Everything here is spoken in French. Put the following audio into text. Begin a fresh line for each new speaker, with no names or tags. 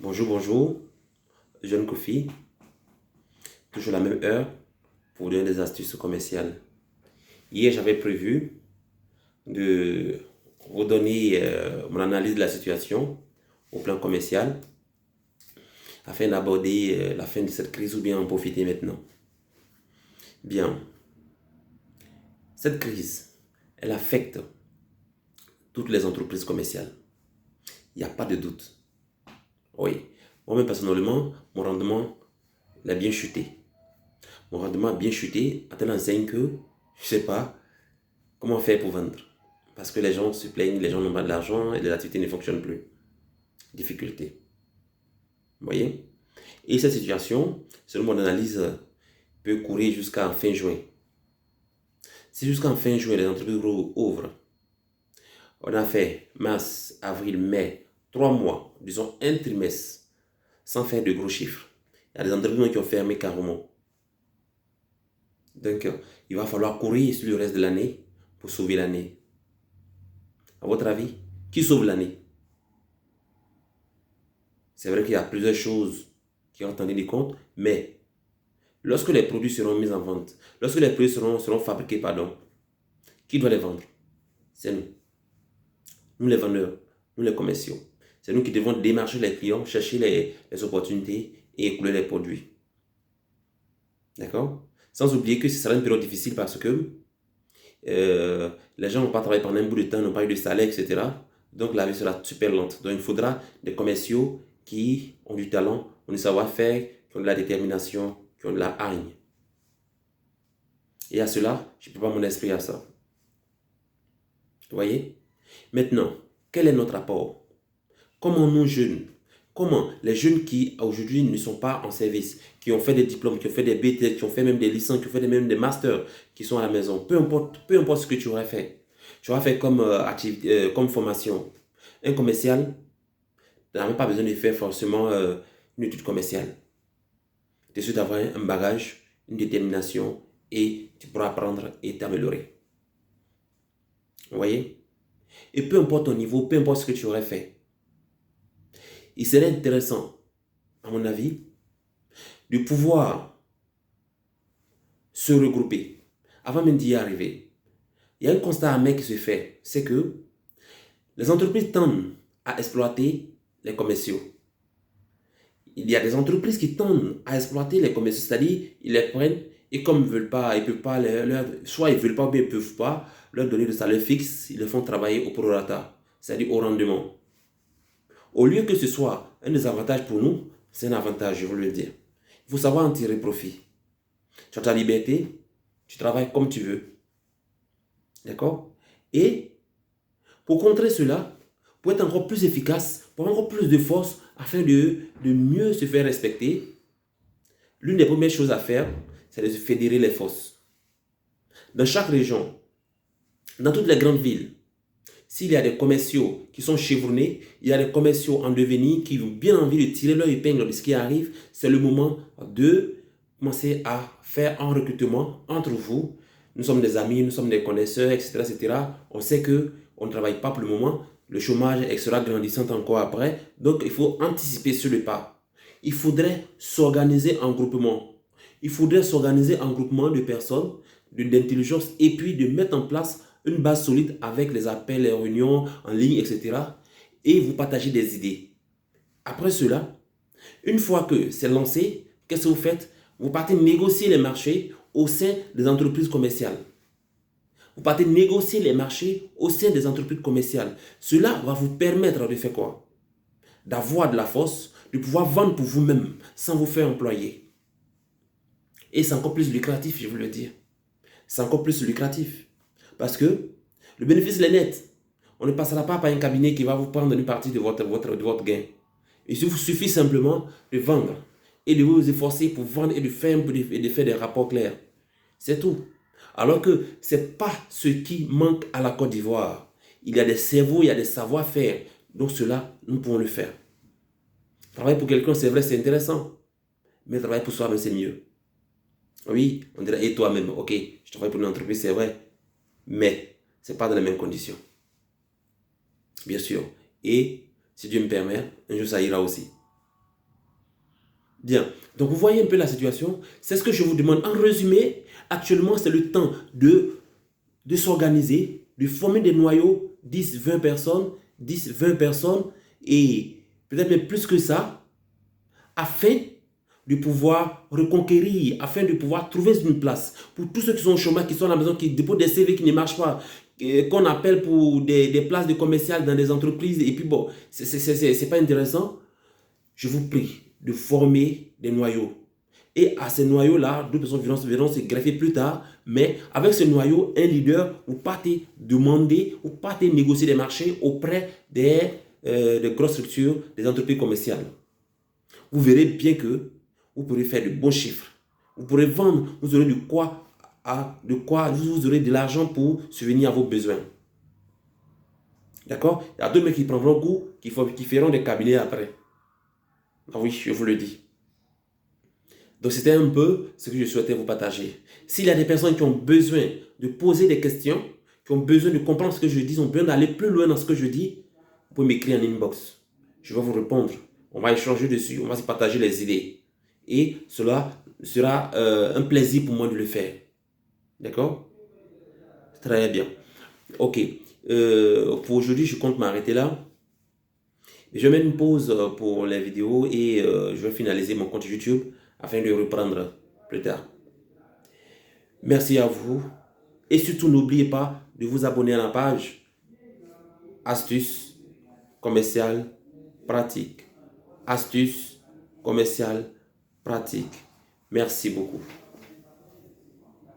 Bonjour, bonjour, jeune Kofi, toujours la même heure pour vous donner des astuces commerciales. Hier, j'avais prévu de vous donner mon analyse de la situation au plan commercial afin d'aborder la fin de cette crise ou bien en profiter maintenant. Bien, cette crise, elle affecte toutes les entreprises commerciales. Il n'y a pas de doute. Oui, moi-même personnellement, mon rendement a bien chuté. Mon rendement a bien chuté à telle enseigne que je ne sais pas comment faire pour vendre. Parce que les gens se plaignent, les gens n'ont pas de l'argent et les activités ne fonctionnent plus. Difficulté. Vous voyez? Et cette situation, selon mon analyse, peut courir jusqu'à fin juin. Si jusqu'en fin juin, les entreprises ouvrent, on a fait mars, avril, mai, 3 mois, disons un trimestre, sans faire de gros chiffres. Il y a des entreprises qui ont fermé carrément. Donc, il va falloir courir sur le reste de l'année pour sauver l'année. À votre avis, qui sauve l'année? C'est vrai qu'il y a plusieurs choses qui rentrent en ligne de compte, mais lorsque les produits seront mis en vente, lorsque les produits seront fabriqués, pardon, qui doit les vendre? C'est nous. Nous les vendeurs, nous les commerciaux. C'est nous qui devons démarcher les clients, chercher les opportunités et écouler les produits. D'accord? Sans oublier que ce sera une période difficile parce que les gens n'ont pas travaillé pendant un bout de temps, n'ont pas eu de salaire, etc. Donc la vie sera super lente. Donc il faudra des commerciaux qui ont du talent, ont du savoir-faire, qui ont de la détermination, qui ont de la hargne. Et à cela, je ne peux pas mon esprit à ça. Vous voyez? Maintenant, quel est notre apport? Comment nous jeunes, comment les jeunes qui aujourd'hui ne sont pas en service, qui ont fait des diplômes, qui ont fait des BTS, qui ont fait même des licences, qui ont fait même des masters, qui sont à la maison, peu importe ce que tu aurais fait. Tu auras fait comme formation. Un commercial n'a même pas besoin de faire forcément une étude commerciale. Tu es sûr d'avoir un bagage, une détermination et tu pourras apprendre et t'améliorer. Vous voyez? Et peu importe ton niveau, peu importe ce que tu aurais fait, il serait intéressant, à mon avis, de pouvoir se regrouper avant même d'y arriver. Il y a un constat amer qui se fait, c'est que les entreprises tendent à exploiter les commerciaux. Il y a des entreprises qui tendent à exploiter les commerciaux, c'est-à-dire ils les prennent et comme ils ne veulent pas, ils ne peuvent pas, soit ils ne veulent pas ou bien ils ne peuvent pas leur donner de salaire fixe, ils les font travailler au prorata, c'est-à-dire au rendement. Au lieu que ce soit un désavantage pour nous, c'est un avantage, je veux le dire. Il faut savoir en tirer profit. Tu as ta liberté, tu travailles comme tu veux. D'accord? Et pour contrer cela, pour être encore plus efficace, pour avoir encore plus de force, afin de mieux se faire respecter, l'une des premières choses à faire, c'est de se fédérer les forces. Dans chaque région, dans toutes les grandes villes, s'il y a des commerciaux qui sont chevronnés, il y a des commerciaux en devenir qui ont bien envie de tirer leur épingle de ce qui arrive, c'est le moment de commencer à faire un recrutement entre vous. Nous sommes des amis, nous sommes des connaisseurs, etc. etc. On sait qu'on ne travaille pas pour le moment, le chômage sera grandissant encore après, donc il faut anticiper sur le pas. Il faudrait s'organiser en groupement. Il faudrait s'organiser en groupement de personnes, d'intelligence, et puis de mettre en place une base solide avec les appels, les réunions en ligne, etc. Et vous partagez des idées. Après cela, une fois que c'est lancé, qu'est-ce que vous faites? Vous partez négocier les marchés au sein des entreprises commerciales. Vous partez négocier les marchés au sein des entreprises commerciales. Cela va vous permettre de faire quoi? D'avoir de la force, de pouvoir vendre pour vous-même sans vous faire employer. Et c'est encore plus lucratif, je veux le dire. C'est encore plus lucratif. Parce que le bénéfice est net. On ne passera pas par un cabinet qui va vous prendre une partie de votre gain. Il vous suffit simplement de vendre et de vous efforcer pour vendre et de faire des rapports clairs. C'est tout. Alors que ce n'est pas ce qui manque à la Côte d'Ivoire. Il y a des cerveaux, il y a des savoir-faire. Donc cela, nous pouvons le faire. Travailler pour quelqu'un, c'est vrai, c'est intéressant. Mais travailler pour soi-même, c'est mieux. Oui, on dirait, et toi-même, ok, je travaille pour une entreprise, c'est vrai. Mais ce n'est pas dans les mêmes conditions. Bien sûr. Et si Dieu me permet, un jour ça ira aussi. Bien. Donc, vous voyez un peu la situation. C'est ce que je vous demande. En résumé, actuellement, c'est le temps de s'organiser, de former des noyaux, 10, 20 personnes, 10, 20 personnes, et peut-être même plus que ça, afin de pouvoir reconquérir, afin de pouvoir trouver une place. Pour tous ceux qui sont au chômage, qui sont à la maison, qui déposent des CV qui ne marchent pas, qu'on appelle pour des places de commercial dans des entreprises, et puis bon, c'est pas intéressant. Je vous prie de former des noyaux. Et à ces noyaux-là, d'autres personnes verront se greffer plus tard. Mais avec ce noyau, un leader, vous partez demander, vous partez négocier des marchés auprès des grosses structures, des entreprises commerciales. Vous verrez bien que vous pourrez faire de bons chiffres. Vous pourrez vendre, vous aurez vous aurez de l'argent pour subvenir à vos besoins. D'accord? Il y a d'autres mecs qui prendront goût, qui feront des cabinets après. Ah oui, je vous le dis. Donc, c'était un peu ce que je souhaitais vous partager. S'il y a des personnes qui ont besoin de poser des questions, qui ont besoin de comprendre ce que je dis, ont besoin d'aller plus loin dans ce que je dis, vous pouvez m'écrire en inbox. Je vais vous répondre. On va échanger dessus, on va se partager les idées. Et cela sera un plaisir pour moi de le faire. D'accord? Très bien. Ok. Pour aujourd'hui, je compte m'arrêter là. Je mets une pause pour les vidéos et je vais finaliser mon compte YouTube afin de reprendre plus tard. Merci à vous. Et surtout, n'oubliez pas de vous abonner à la page Astuces commerciales pratiques. Astuces commerciales pratiques. Merci beaucoup.